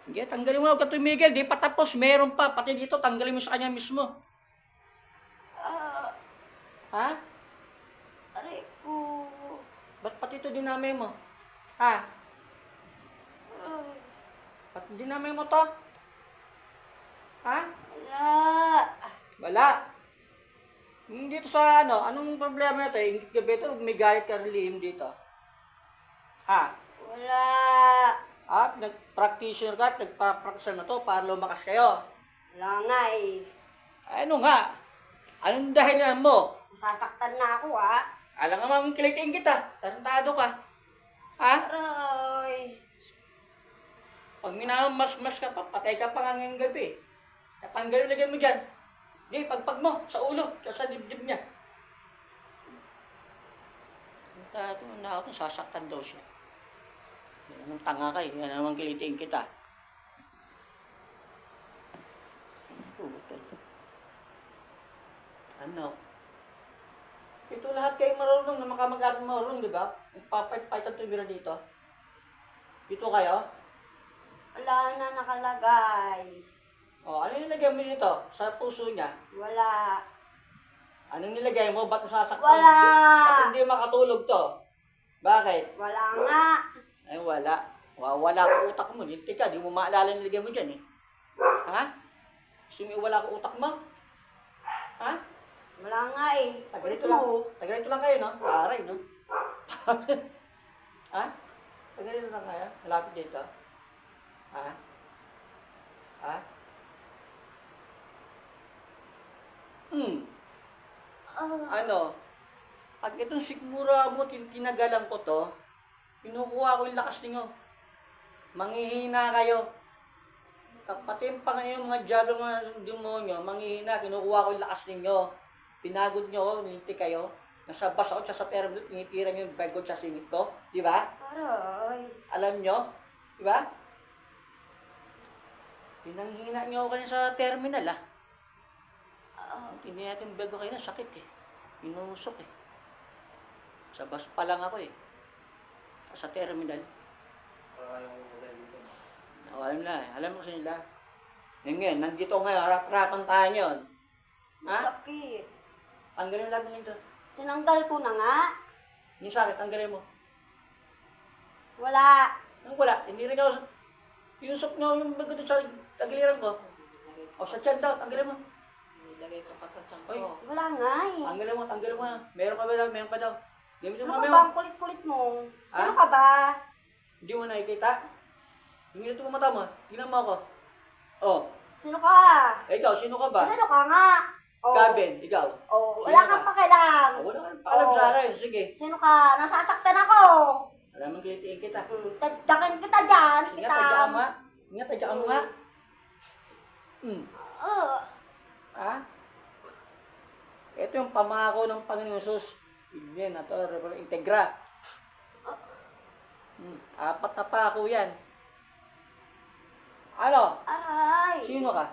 Sige, tanggalin mo. Huwag ka tumigil. Di pa tapos. Meron pa. Pati dito, tanggalin mo sa kanya mismo. Ah, Ha? aray ko. Ba't pati ito dinamay mo? Ha? Aray, Ba't dinamay mo to? Ha? wala. Wala. Dito sa ano, anong problema ito? Ingit ka ba ito? May galit ka lihim dito. Ha? Wala. At nag-practitioner ka at nagpa-practice na to para lumakas kayo. Wala nga eh. Ano nga? Anong dahilan mo? Masasaktan na ako ah. Alam nga mong kilitiin kita. Tarantado ka. Ha? Aray. Pag minamas-mas ka pa, patay ka pa nga ngayong gabi. Natanggal lagyan mo dyan. Di, pagpag mo sa ulo, sa dibdib niya. Tarantado na ako, sasaktan daw siya. Yan naman tanga ka eh. Yan naman kilitiin kita. Ano? Ito lahat kayo marunong na makamag-aral marunong, di ba? Papait-pait ang tumira dito. Dito kayo? Wala na nakalagay. O, ano nilagay mo dito? Sa puso niya? Wala. Anong nilagay mo? Ba't nasasaktan? Wala! Ba't hindi makatulog to? Bakit? Wala nga. Ay, wala. Wala ko utak mo. Hindi ka, di mo maalala nilagay mo dyan eh. Ha? Wala ko utak mo? Ha? Wala nga eh. Tagalito Ulit lang. mo. Tagalito lang kayo, no? Taray, no? Ha? Tagalito lang kayo? Malapit dito? Ha? Ha? Ano? Pag itong sigmura mo, kinagalan ko to, kinukuha ko yung lakas ninyo. Manghihina kayo. Pati yung mga diablo, mga demonyo, manghihina, kinukuha ko yung lakas ninyo. Pinagod nyo, nilinti kayo. Nasa bus ako, sa terminal, tinitira nyo yung bag ko sa singit ko. Di ba? Aray. Alam nyo? Di ba? Pinanghina nyo ako kanya sa terminal, ah. Hindi natin bag ko kayo na, sakit eh. Pinusok eh. Sa bus pa lang ako eh. Sa terminal. Alam na eh. Alam mo sa nila. Ngayon, nandito ngayon, harap-harapan tayo yun. Ha? Sakit. Tanggalin mo lahat nito. Tinanggal ko na nga. Yung sakit, tanggalin mo. Wala. Ang wala, hindi rin ako. Pinusok nyo yung bago sa tagiliran ko. O sa tiyan daw, tanggalin mo. Nilagay ko pa sa tiyan Oy. ko. Wala nga eh. Tanggalin mo. Meron ka ba daw? Meron pa daw. Gamitin mo Ano ka kami ba mo. ang kulit-kulit mo? Ha? Sino ka ba? Hindi mo nakikita. Hindi na ito mata mo. Tingnan mo ako. Oh, Sino ka? ikaw, sino ka ba? Sino ka nga? Oh. Gavin, ikaw. Oh, Sino wala ka? kang pakialam. Oh, wala kang paalam sa akin. Sige. Sino ka? Nasasaktan ako. Alam mo, kilitiin kita. Tadyakin kita dyan. Sige, Kita. tadya ka mo nga. Sige, tadya ka mo nga. Ha? Ito yung pamako ng Panginoon Jesus. Yan, ito, integra. 4 na pako yan. Ano? Aray. Sino ka?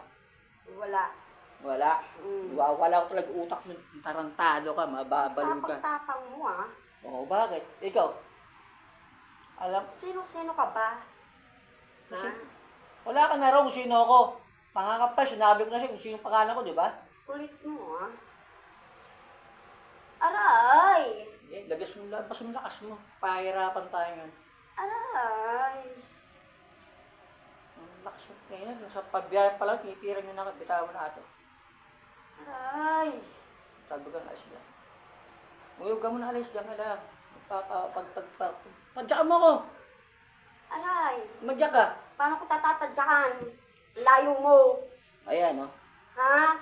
Wala. Wala. Wala ko talaga utak mo. Tarantado ka, mababaliw ka. Tapang-tapang mo ah. Oo, bakit? Ikaw? Alam, Sino ka ba? Ha? wala ka na raw kung sino ako. Pangakapal, sinabi ko na siya kung sino pangalan ko, di ba? Kulit mo ah. Aray. Lagas mo lakas mo. Pahirapan tayo ngayon. Aray. Ang lakas mo ngayon. Sa pagbiyahe pa lang, tinitira nyo na, bitawan na ito. Aray. Sabi ka, alis dyan. Uyog ka muna, alis dyan ka lang. Madya ka mo ako. Aray. Madya ka. Paano ko tatatadyakan? Layo mo. Ayan, oh. Ha?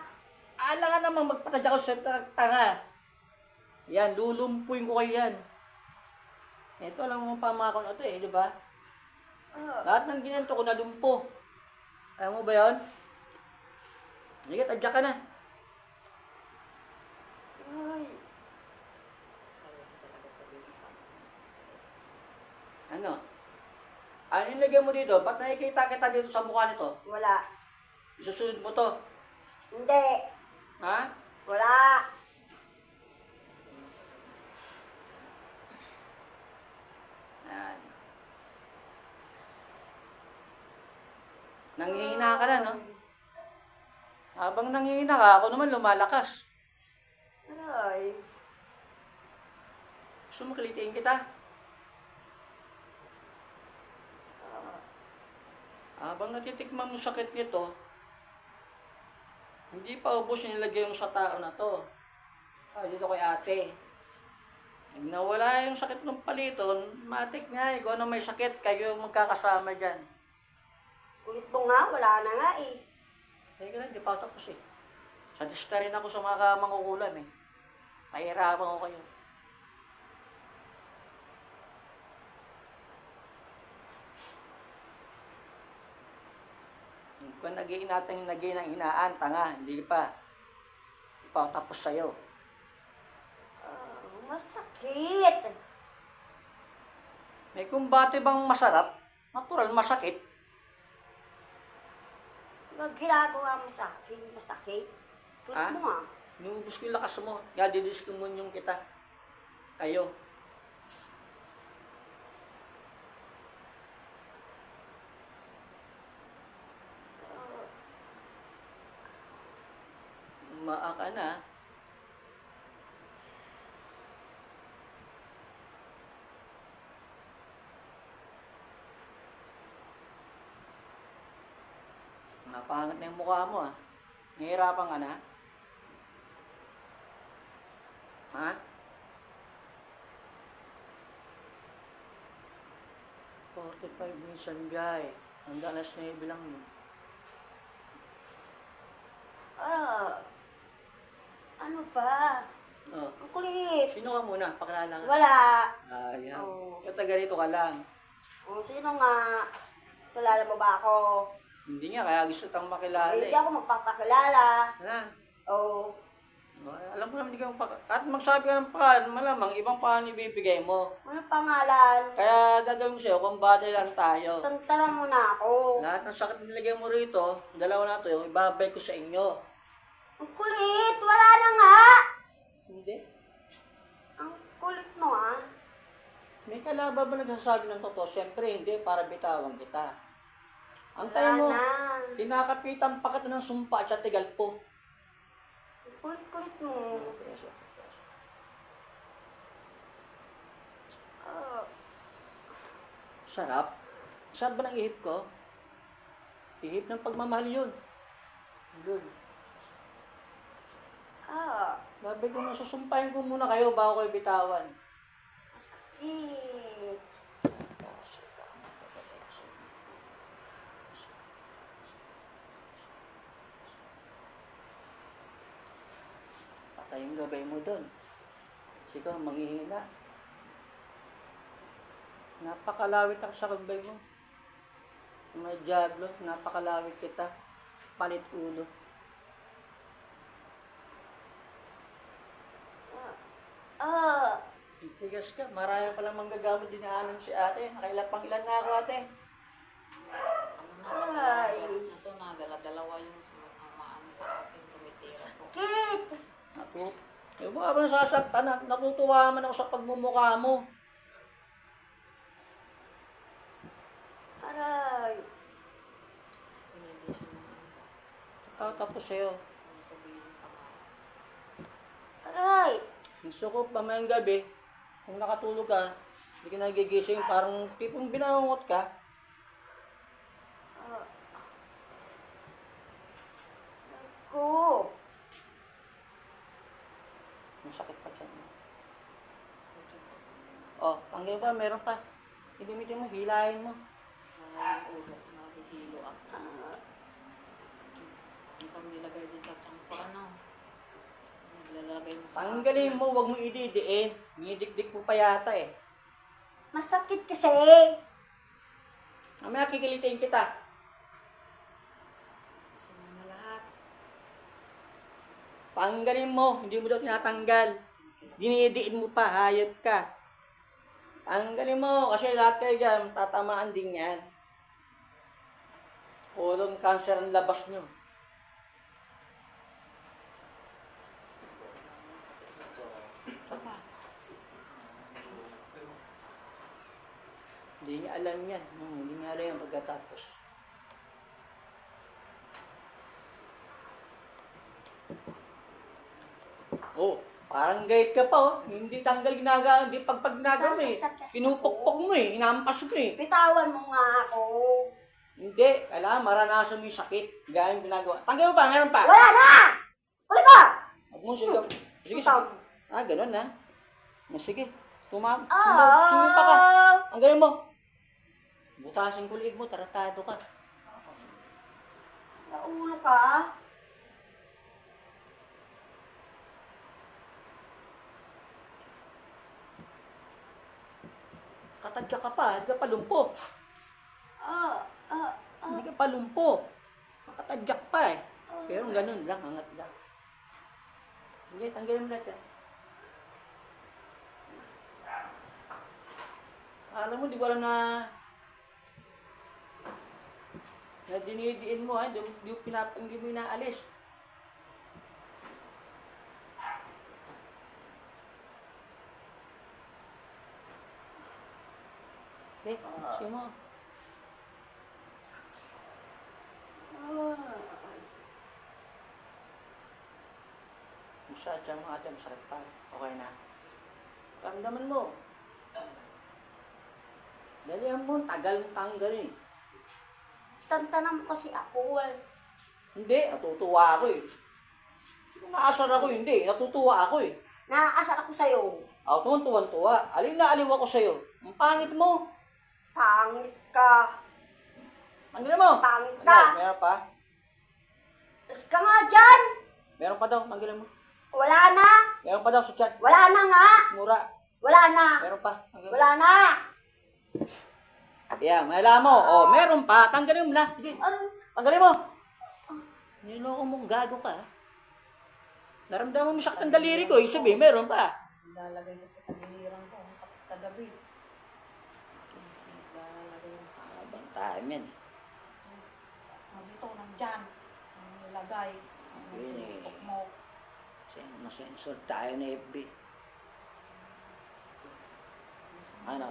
Alangan namang magpatadya ko sa tanga. Yan, lulumpuin ko kayo yan. Ito lang mga pamakon ito eh, di ba? Lahat ng ginanto ko nalumpo. Alam mo ba yun? Sige, tadya ka na. Ay. Ayaw ko talaga sabihin pa. Ano? Ano yung lagyan mo dito? Ba't nakikita kita dito sa mukha nito? Wala. Isusunod mo to. Hindi. Ha? Wala. Yan. Nangihina ka na, no? Habang nangihina ka, ako naman lumalakas. Aray. Gusto mo kilitiin kita? Habang natitikman mo sakit nito, hindi pa ubos yung nilagay mo sa tao na to. Dito kay ate. Pag nawala yung sakit ng paliton, matik nga, kung ano may sakit, kayo magkakasama dyan. Kulit mo nga, wala na nga eh. Teka lang, di pa ako tapos eh. Sadista rin ako sa mga mangukulam eh. Pahirapan ko kayo. Kung naging natin naging ng hinaan, tanga, hindi pa. Di pa ako tapos sa'yo. Masakit. May kumbate bang masarap? Natural, masakit. Pag ginagawa mo sa akin, masakit. Kulit Ha? mo nga. Inuubos ko yung lakas mo. Nga, didiskumun kita. Kayo. Maaka na. Napangat na yung mukha mo ah. Nahihirapan ka na? Ha? $45 minsan biyay. Ang dalas na ibilang mo. Ano ba? Oh. Ang kulit. Sino ka muna? Pakilala ka. Wala. Ayan. Oh. Yung taga rito ka lang. O, sino nga? Kilala mo ba ako? Hindi nga, kaya gusto tang makilala Hindi eh. ako magpapakilala. Hala. O, Alam mo naman, hindi ka at magsabi ka ng pangalan, malamang ibang pangalan ibibigay mo. ano pangalan? Kaya gagawin ko sa'yo, kumbate lang tayo. Tantanan mo na ako. Lahat ng sakit nilagay mo rito, dalawa na to, yung ibabay ko sa inyo. Ang kulit. Wala na nga. Hindi. Ang kulit mo ah. May kalaban ba nagsasabi ng totoo? Siyempre hindi, para bitawan kita. Antay mo, Wala na. kinakapitan pa kita ng sumpa at sa tigal po. Ang kulit-kulit mo. Sarap. Sarap ba ng ihip ko? Ihip ng pagmamahal yun. Yun. Babi ko na susumpahin ko muna kayo bago kayo bitawan. Masakit. Patay yung gabay mo doon. Ikaw, manghihina. Napakalawit ako sa gabay mo. May diablo, napakalawit kita. Palit ulo. Tigas ka, marami palang manggagamot dinaanan si ate. Nakailang ilan na ako ate. Ay. Ito na, dala-dalawa yung maano sa akin, tumitira ko. Kit. Naku, yung mga ba nasasaktan, natutuwa man ako sa pagmumukha mo. Aray. Hindi siya naman. Tapos sa'yo. Ano sabihin pa nga. Aray. Gusto ko pamayang gabi, kung nakatulog ka, hindi ka nagigising, parang tipong binangungot ka. Ko. Masakit pa dyan. Oh, hanggang pa, meron pa. Idimitin mo, hilahin mo. Yung ulo, nakihilo ako. Mukhang nilagay din sa tiyan ko, ano. Naglalagay mo sa Tanggalin mo, huwag mo ididiin. Nidikdik mo pa yata eh. Masakit kasi. Mamaya kikilitin kita. Gusto mo na lahat. Tanggalin mo, hindi mo daw tinatanggal. Dinidiin mo pa, hayop ka. Tanggalin mo, kasi lahat kayo dyan, tatamaan din yan. Colon cancer ang labas nyo. Hindi niya alam yan. Hindi niya alam yan pagkatapos. Parang gayet ka pa, oh. Hindi tanggal ginagawa, hindi pag ginagawa mo eh. Sasaktan kasi Pinupukpok mo eh, inampas mo eh. Bitawan mo nga ako. Hindi, kailangan maranasan mo yung sakit. Gaya yung ginagawa. Tanggal mo pa, meron pa. Wala na! Ulit ba? Huwag mo, sige. Sige, sige. Bitawan. Ah, ganun na. Sige, sumpa ka. Ah! Ang galing mo. Butasin ko liig mo, taratado ka. Naulo ka? Katadya ka pa, hindi ka palumpo. Ah, ah, Hindi ka palumpo. Makatadyak pa eh. Pero ganun lang, angat lang. Sige, tanggalin mo lahat yan. Alam mo, di ko alam na dinidiin mo ha, hindi mo inaalis. Eh, sige mo. Masadya mo ate, masakit pa. Okay na. Ramdaman mo. Dalihan mo, tagal mo tanggalin. Tantanan mo kasi ako eh. Hindi, natutuwa ako eh. Kung naasar ako, hindi. Natutuwa ako eh. Naaasar ako sa'yo. Ako tuwan-tuwa. Aliw na aliw ako sa'yo. Ang pangit mo. Pangit ka. Tanggalin mo. Pangit ka. Ano, meron pa? Tapos ka nga dyan. Meron pa daw, tanggalin mo. Wala na. Meron pa daw sa chat. Wala na nga. Mura. Wala na. Meron pa. Tanggalin mo. Wala na. Yeah, malala mo. Oh, meron pa. Tanggalin mo na. Sige. Ano? Tanggalin mo. Niloko mo, gago ka. Naramdaman mo sakit ang daliri ko. Ibig sabihin, meron pa. Lalagay ko sa tagiliran ko. Sakit kagabi. Lalagay mo sa Habang time yan. dito ko ng dyan. Ang nilagay. Ang Yun eh. tupok mo. Masensor tayo na FB. Ano?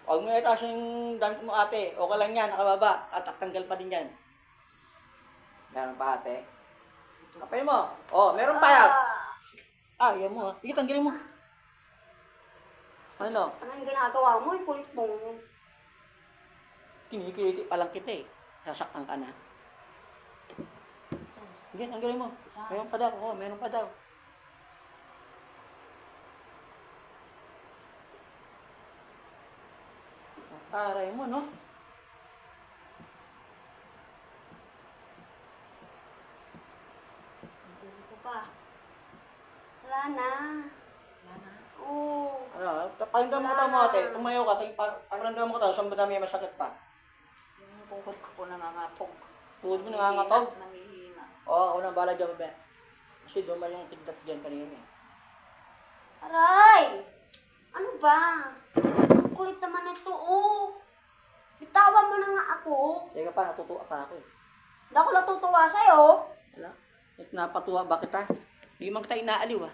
Huwag mo itaas yung damit mo ate. Okay lang yan, nakababa. At tanggal pa din yan. Meron pa ate. Kapay mo. Oh, meron pa yan. Yan mo ha. Sige, tanggalin mo. Ano? Ano yung ginagawa mo? Yung kulit mo. Kinikiliti pa lang kita eh. Sasaktan ka na. Sige, tanggalin mo. Meron pa daw. Oh, meron pa daw. Aray mo, no? Hindi ko pa. Wala na. Wala na. Oo. Ano, pakinggan mo ito mo ate. Tumayo ka, pakinggan mo ito, saan ba dami masakit pa? Yung tuhod ko nangangatog. Tuhod mo nangangatog? Nangihina. Oo, ako nang bala dyan, bebe. Kasi duman yung kidlat dyan kanina eh. Aray! Ano ba? Ang kulit naman ito, oh. Bitawan mo na nga ako. Teka pa, natutuwa pa ako eh. Hindi ako natutuwa sa'yo. Wala? Napatuwa ba kita? Hindi man kita inaaliw ah.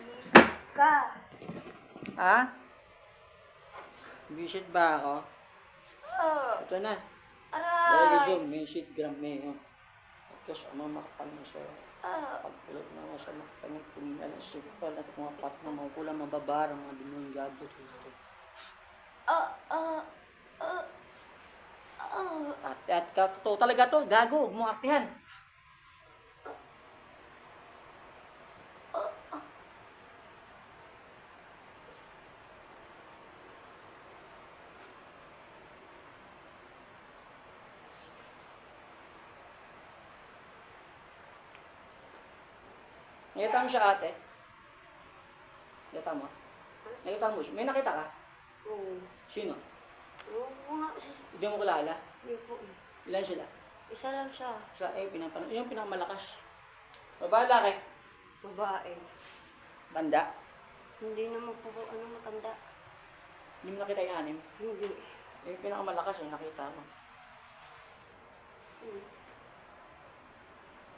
Isip ka. Ha? Visit ba ako? Ito na. Aray! Dahil zoom, may sheet gram may yun. Tapos ang mamakapal mo sa pagpulot na sa makapal puminan ang supal at mga patok na mga kulang mababarang mga binuing gabot dito. At totoo talaga to, gago, huwag mo aktihan. Nakita mo siya ate? Nakita mo? Nakita mo siya? May nakita ka? Oo. Sino? Oo nga. Hindi mo kilala? Hindi po. Ilan sila? Isa lang siya. Sa yung pinakamalakas. Babae laki. Babae. Tanda. Hindi naman po matanda. Hindi mo nakita yung anim. Hindi. Yung pinakamalakas yung nakita mo. Hmm.